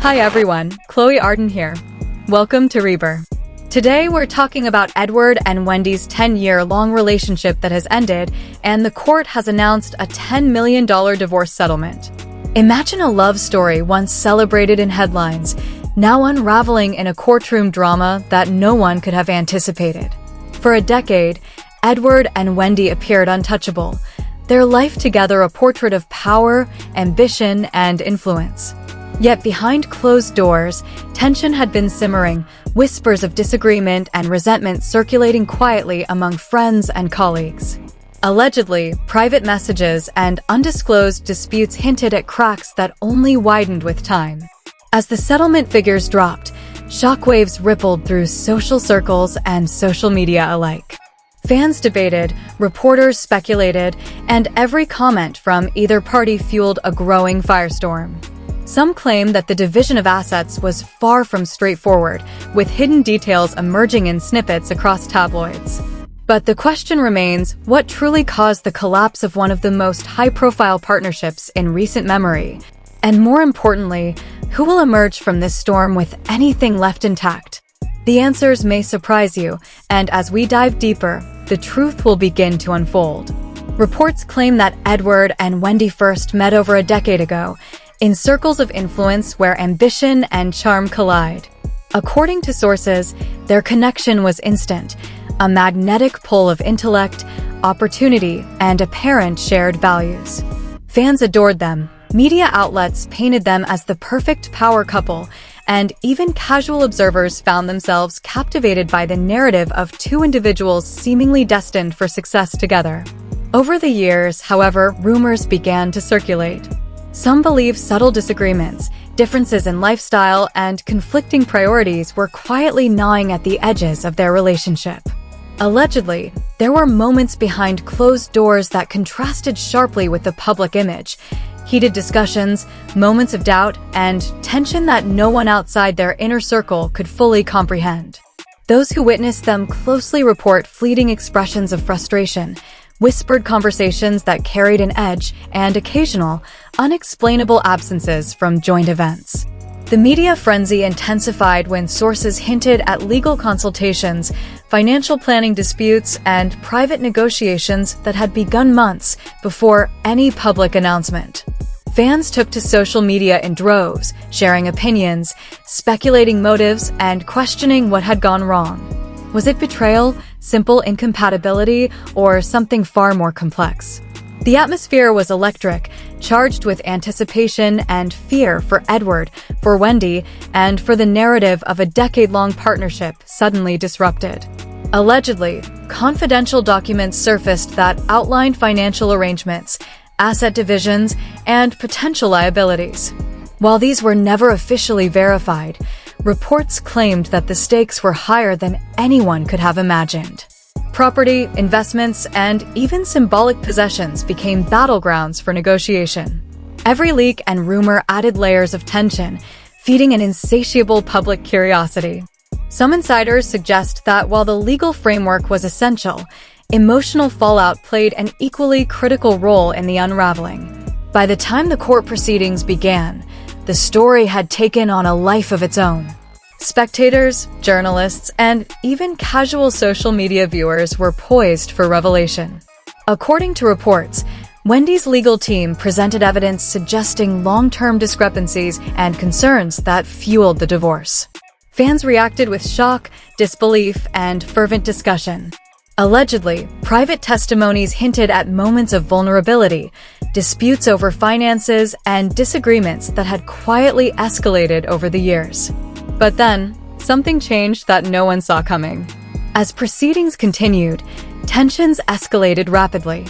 Hi everyone, Chloe Arden here. Welcome to Reber. Today we're talking about Edward and Wendy's 10-year-long relationship that has ended, and the court has announced a $10 million divorce settlement. Imagine a love story once celebrated in headlines, now unraveling in a courtroom drama that no one could have anticipated. For a decade, Edward and Wendy appeared untouchable, their life together a portrait of power, ambition, and influence. Yet behind closed doors, tension had been simmering, whispers of disagreement and resentment circulating quietly among friends and colleagues. Allegedly, private messages and undisclosed disputes hinted at cracks that only widened with time. As the settlement figures dropped, shockwaves rippled through social circles and social media alike. Fans debated, reporters speculated, and every comment from either party fueled a growing firestorm. Some claim that the division of assets was far from straightforward, with hidden details emerging in snippets across tabloids. But the question remains, what truly caused the collapse of one of the most high-profile partnerships in recent memory? And more importantly, who will emerge from this storm with anything left intact? The answers may surprise you, and as we dive deeper, the truth will begin to unfold. Reports claim that Edward and Wendy first met over a decade ago, in circles of influence where ambition and charm collide. According to sources, their connection was instant, a magnetic pull of intellect, opportunity, and apparent shared values. Fans adored them, media outlets painted them as the perfect power couple, and even casual observers found themselves captivated by the narrative of two individuals seemingly destined for success together. Over the years, however, rumors began to circulate. Some believe subtle disagreements, differences in lifestyle, and conflicting priorities were quietly gnawing at the edges of their relationship. Allegedly, there were moments behind closed doors that contrasted sharply with the public image, heated discussions, moments of doubt, and tension that no one outside their inner circle could fully comprehend. Those who witnessed them closely report fleeting expressions of frustration, whispered conversations that carried an edge, and occasional, unexplainable absences from joint events. The media frenzy intensified when sources hinted at legal consultations, financial planning disputes, and private negotiations that had begun months before any public announcement. Fans took to social media in droves, sharing opinions, speculating motives, and questioning what had gone wrong. Was it betrayal, simple incompatibility, or something far more complex? The atmosphere was electric, charged with anticipation and fear for Edward, for Wendy, and for the narrative of a decade-long partnership suddenly disrupted. Allegedly, confidential documents surfaced that outlined financial arrangements, asset divisions, and potential liabilities. While these were never officially verified, reports claimed that the stakes were higher than anyone could have imagined. Property, investments, and even symbolic possessions became battlegrounds for negotiation. Every leak and rumor added layers of tension, feeding an insatiable public curiosity. Some insiders suggest that while the legal framework was essential, emotional fallout played an equally critical role in the unraveling. By the time the court proceedings began, the story had taken on a life of its own. Spectators, journalists, and even casual social media viewers were poised for revelation. According to reports, Wendy's legal team presented evidence suggesting long-term discrepancies and concerns that fueled the divorce. Fans reacted with shock, disbelief, and fervent discussion. Allegedly, private testimonies hinted at moments of vulnerability, disputes over finances, and disagreements that had quietly escalated over the years. But then, something changed that no one saw coming. As proceedings continued, tensions escalated rapidly.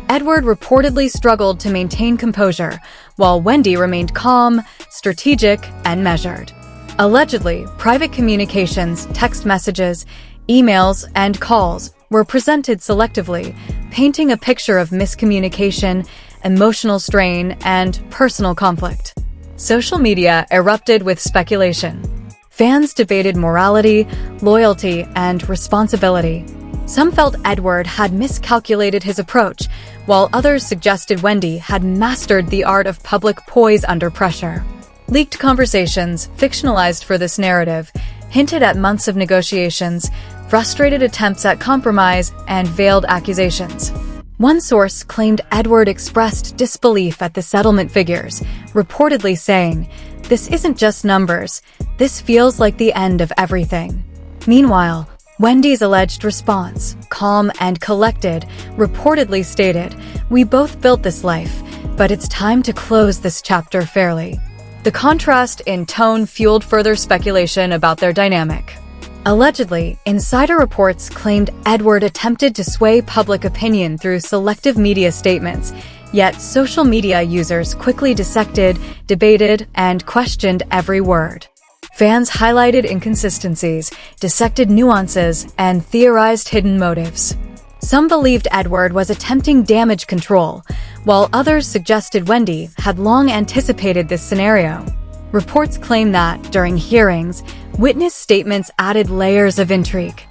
Edward reportedly struggled to maintain composure, while Wendy remained calm, strategic, and measured. Allegedly, private communications, text messages, emails, and calls were presented selectively, painting a picture of miscommunication, emotional strain, and personal conflict. Social media erupted with speculation. Fans debated morality, loyalty, and responsibility. Some felt Edward had miscalculated his approach, while others suggested Wendy had mastered the art of public poise under pressure. Leaked conversations, fictionalized for this narrative, hinted at months of negotiations, frustrated attempts at compromise, and veiled accusations. One source claimed Edward expressed disbelief at the settlement figures, reportedly saying, "This isn't just numbers. This feels like the end of everything." Meanwhile, Wendy's alleged response, calm and collected, reportedly stated, "We both built this life, but it's time to close this chapter fairly." The contrast in tone fueled further speculation about their dynamic. Allegedly, insider reports claimed Edward attempted to sway public opinion through selective media statements, yet social media users quickly dissected, debated, and questioned every word. Fans highlighted inconsistencies, dissected nuances, and theorized hidden motives. Some believed Edward was attempting damage control, while others suggested Wendy had long anticipated this scenario. Reports claim that, during hearings, witness statements added layers of intrigue.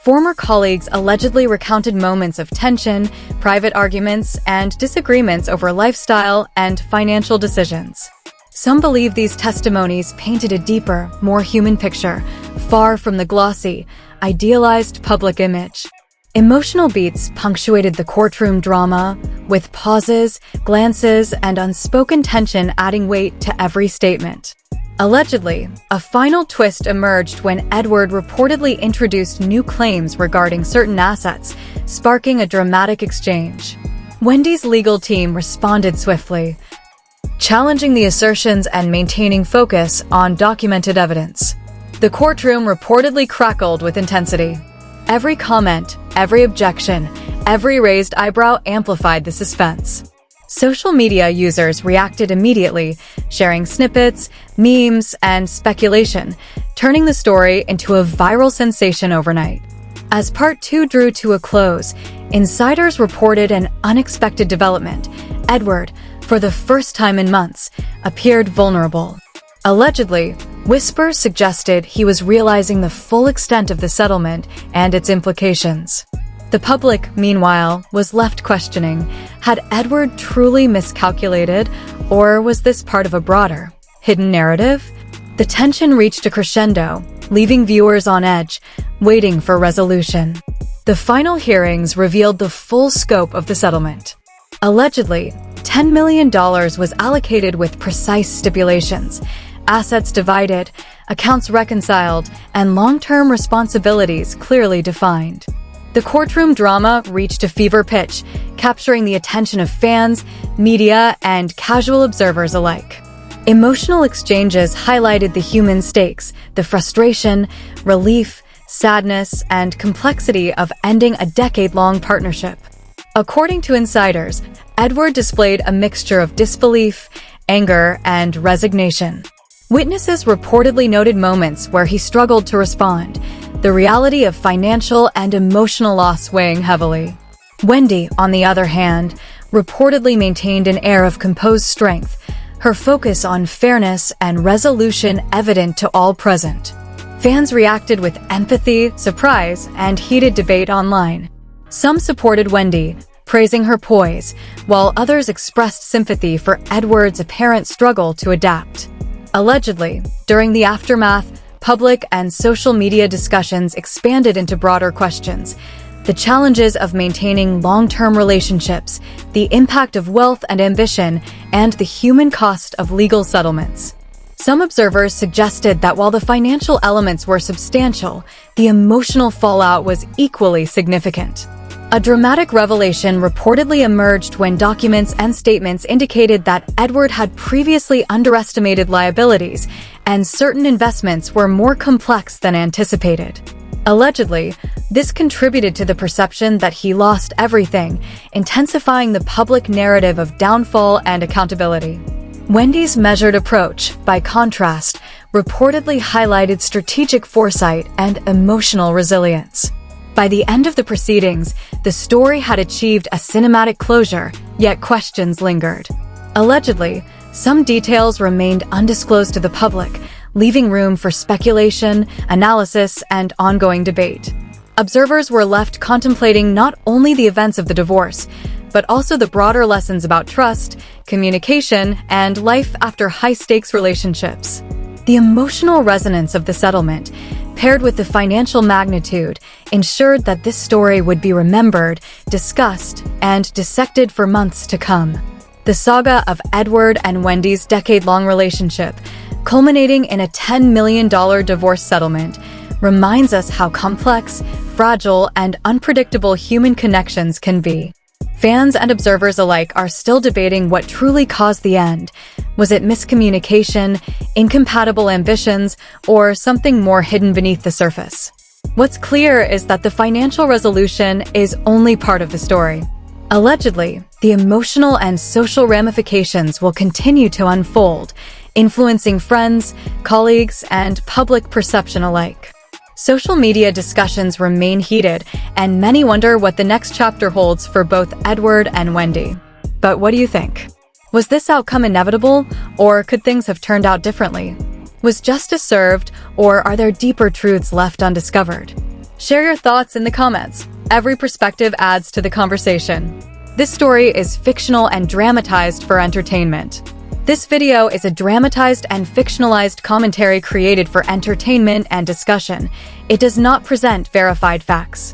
Former colleagues allegedly recounted moments of tension, private arguments, and disagreements over lifestyle and financial decisions. Some believe these testimonies painted a deeper, more human picture, far from the glossy, idealized public image. Emotional beats punctuated the courtroom drama, with pauses, glances, and unspoken tension adding weight to every statement. Allegedly, a final twist emerged when Edward reportedly introduced new claims regarding certain assets, sparking a dramatic exchange. Wendy's legal team responded swiftly, challenging the assertions and maintaining focus on documented evidence. The courtroom reportedly crackled with intensity. Every comment, every objection, every raised eyebrow amplified the suspense. Social media users reacted immediately, sharing snippets, memes, and speculation, turning the story into a viral sensation overnight. As Part 2 drew to a close, insiders reported an unexpected development. Edward, for the first time in months, appeared vulnerable. Allegedly, whispers suggested he was realizing the full extent of the settlement and its implications. The public, meanwhile, was left questioning, had Edward truly miscalculated, or was this part of a broader, hidden narrative? The tension reached a crescendo, leaving viewers on edge, waiting for resolution. The final hearings revealed the full scope of the settlement. Allegedly, $10 million was allocated with precise stipulations, assets divided, accounts reconciled, and long-term responsibilities clearly defined. The courtroom drama reached a fever pitch, capturing the attention of fans, media, and casual observers alike. Emotional exchanges highlighted the human stakes, the frustration, relief, sadness, and complexity of ending a decade-long partnership. According to insiders, Edward displayed a mixture of disbelief, anger, and resignation. Witnesses reportedly noted moments where he struggled to respond, the reality of financial and emotional loss weighing heavily. Wendy, on the other hand, reportedly maintained an air of composed strength, her focus on fairness and resolution evident to all present. Fans reacted with empathy, surprise, and heated debate online. Some supported Wendy, praising her poise, while others expressed sympathy for Edward's apparent struggle to adapt. Allegedly, during the aftermath, public and social media discussions expanded into broader questions: the challenges of maintaining long-term relationships, the impact of wealth and ambition, and the human cost of legal settlements. Some observers suggested that while the financial elements were substantial, the emotional fallout was equally significant. A dramatic revelation reportedly emerged when documents and statements indicated that Edward had previously underestimated liabilities, and certain investments were more complex than anticipated. Allegedly, this contributed to the perception that he lost everything, intensifying the public narrative of downfall and accountability. Wendy's measured approach, by contrast, reportedly highlighted strategic foresight and emotional resilience. By the end of the proceedings, the story had achieved a cinematic closure, yet questions lingered. Allegedly, some details remained undisclosed to the public, leaving room for speculation, analysis, and ongoing debate. Observers were left contemplating not only the events of the divorce, but also the broader lessons about trust, communication, and life after high-stakes relationships. The emotional resonance of the settlement, paired with the financial magnitude, ensured that this story would be remembered, discussed, and dissected for months to come. The saga of Edward and Wendy's decade-long relationship, culminating in a $10 million divorce settlement, reminds us how complex, fragile, and unpredictable human connections can be. Fans and observers alike are still debating what truly caused the end. Was it miscommunication, incompatible ambitions, or something more hidden beneath the surface? What's clear is that the financial resolution is only part of the story. Allegedly, the emotional and social ramifications will continue to unfold, influencing friends, colleagues, and public perception alike. Social media discussions remain heated, and many wonder what the next chapter holds for both Edward and Wendy. But what do you think? Was this outcome inevitable, or could things have turned out differently? Was justice served, or are there deeper truths left undiscovered? Share your thoughts in the comments. Every perspective adds to the conversation. This story is fictional and dramatized for entertainment. This video is a dramatized and fictionalized commentary created for entertainment and discussion. It does not present verified facts.